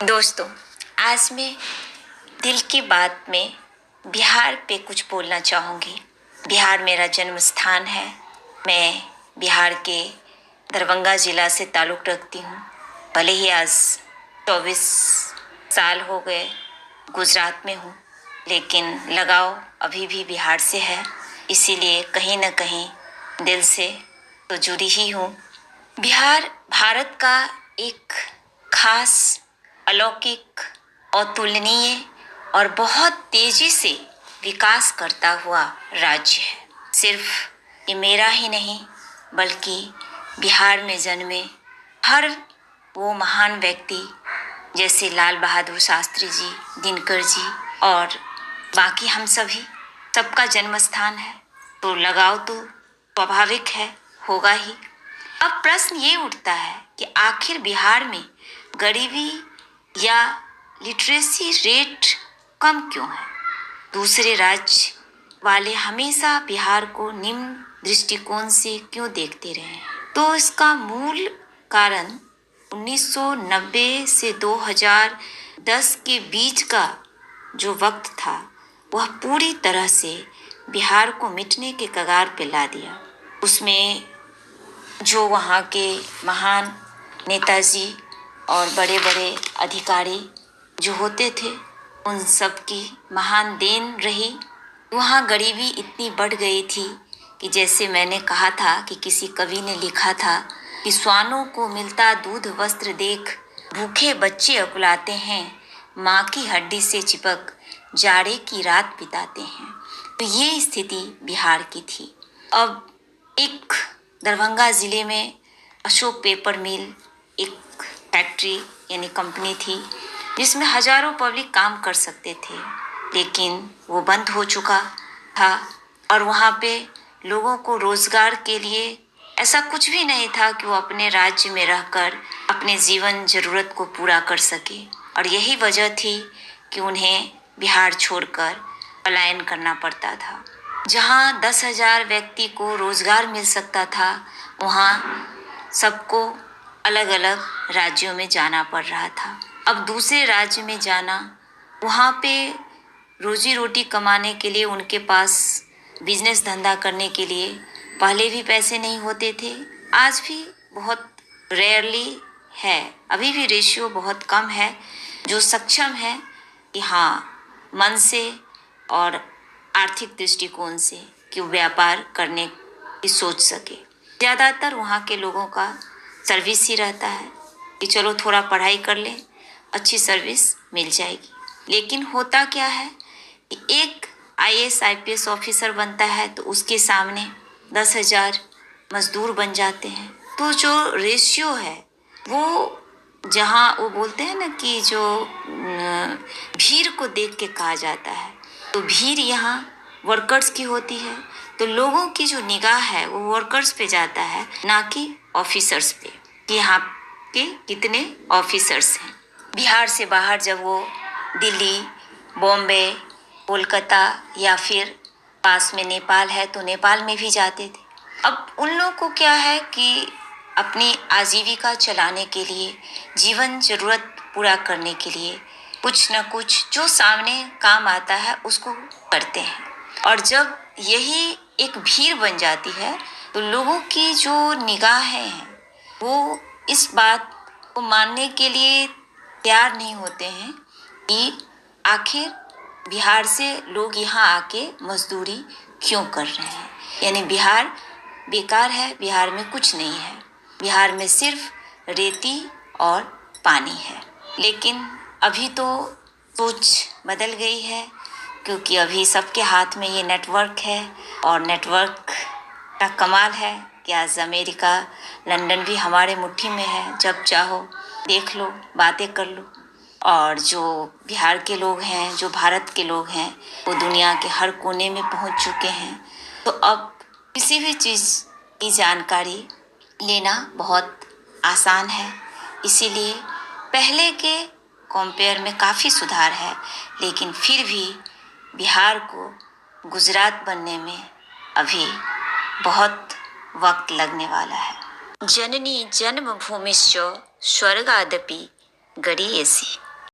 दोस्तों, आज मैं दिल की बात में बिहार पे कुछ बोलना चाहूँगी। बिहार मेरा जन्म स्थान है। मैं बिहार के दरभंगा ज़िला से ताल्लुक़ रखती हूँ। भले ही आज 24 साल हो गए गुजरात में हूँ, लेकिन लगाव अभी भी बिहार से है। इसीलिए कहीं न कहीं दिल से तो जुड़ी ही हूँ। बिहार भारत का एक खास, अलौकिक, अतुलनीय और बहुत तेजी से विकास करता हुआ राज्य है। सिर्फ ये मेरा ही नहीं, बल्कि बिहार में जन्मे हर वो महान व्यक्ति जैसे लाल बहादुर शास्त्री जी, दिनकर जी और बाकी हम सभी, सबका जन्म स्थान है। तो लगाव तो स्वाभाविक है, होगा ही। अब प्रश्न ये उठता है कि आखिर बिहार में गरीबी या लिटरेसी रेट कम क्यों है? दूसरे राज्य वाले हमेशा बिहार को निम्न दृष्टिकोण से क्यों देखते रहे हैं? तो इसका मूल कारण 1990 से 2010 के बीच का जो वक्त था, वह पूरी तरह से बिहार को मिटने के कगार पे ला दिया। उसमें जो वहाँ के महान नेताजी और बड़े बड़े अधिकारी जो होते थे, उन सब की महान देन रही। वहाँ गरीबी इतनी बढ़ गई थी कि जैसे मैंने कहा था कि किसी कवि ने लिखा था कि श्वानों को मिलता दूध वस्त्र देख भूखे बच्चे अकुलाते हैं, माँ की हड्डी से चिपक जाड़े की रात बिताते हैं। तो ये स्थिति बिहार की थी। अब एक दरभंगा ज़िले में अशोक पेपर मिल एक फैक्ट्री यानी कंपनी थी, जिसमें हजारों पब्लिक काम कर सकते थे, लेकिन वो बंद हो चुका था। और वहाँ पे लोगों को रोजगार के लिए ऐसा कुछ भी नहीं था कि वो अपने राज्य में रहकर अपने जीवन जरूरत को पूरा कर सके। और यही वजह थी कि उन्हें बिहार छोड़कर पलायन करना पड़ता था। जहाँ 10,000 व्यक्ति को रोजगार मिल सकता था, वहाँ सबको अलग अलग राज्यों में जाना पड़ रहा था। अब दूसरे राज्य में जाना, वहाँ पे रोजी रोटी कमाने के लिए उनके पास बिजनेस धंधा करने के लिए पहले भी पैसे नहीं होते थे, आज भी बहुत रेयरली है। अभी भी रेशियो बहुत कम है जो सक्षम है कि हाँ, मन से और आर्थिक दृष्टिकोण से कि व्यापार करने की सोच सके। ज़्यादातर वहाँ के लोगों का सर्विस ही रहता है कि चलो थोड़ा पढ़ाई कर लें, अच्छी सर्विस मिल जाएगी। लेकिन होता क्या है कि एक IAS IPS ऑफिसर बनता है तो उसके सामने 10,000 मजदूर बन जाते हैं। तो जो रेशियो है वो, जहाँ वो बोलते हैं ना कि जो भीड़ को देख के कहा जाता है, तो भीड़ यहाँ वर्कर्स की होती है। तो लोगों की जो निगाह है वो वर्कर्स पे जाता है, ना कि ऑफिसर्स पे कि यहाँ के कितने ऑफिसर्स हैं। बिहार से बाहर जब वो दिल्ली, बॉम्बे, कोलकाता या फिर पास में नेपाल है तो नेपाल में भी जाते थे। अब उन लोगों को क्या है कि अपनी आजीविका चलाने के लिए, जीवन जरूरत पूरा करने के लिए कुछ न कुछ जो सामने काम आता है उसको करते हैं। और जब यही एक भीड़ बन जाती है तो लोगों की जो निगाहें हैं वो इस बात को मानने के लिए तैयार नहीं होते हैं कि आखिर बिहार से लोग यहाँ आके मजदूरी क्यों कर रहे हैं। यानी बिहार बेकार है, बिहार में कुछ नहीं है, बिहार में सिर्फ रेती और पानी है। लेकिन अभी तो सोच बदल गई है, क्योंकि अभी सबके हाथ में ये नेटवर्क है। और नेटवर्क का कमाल है कि आज अमेरिका, लंदन भी हमारे मुट्ठी में है। जब चाहो देख लो, बातें कर लो। और जो बिहार के लोग हैं, जो भारत के लोग हैं, वो दुनिया के हर कोने में पहुंच चुके हैं। तो अब किसी भी चीज़ की जानकारी लेना बहुत आसान है। इसीलिए पहले के कंपेयर में काफ़ी सुधार है, लेकिन फिर भी बिहार को गुजरात बनने में अभी बहुत वक्त लगने वाला है। जननी जन्मभूमिश्च स्वर्गादपि गरीयसी।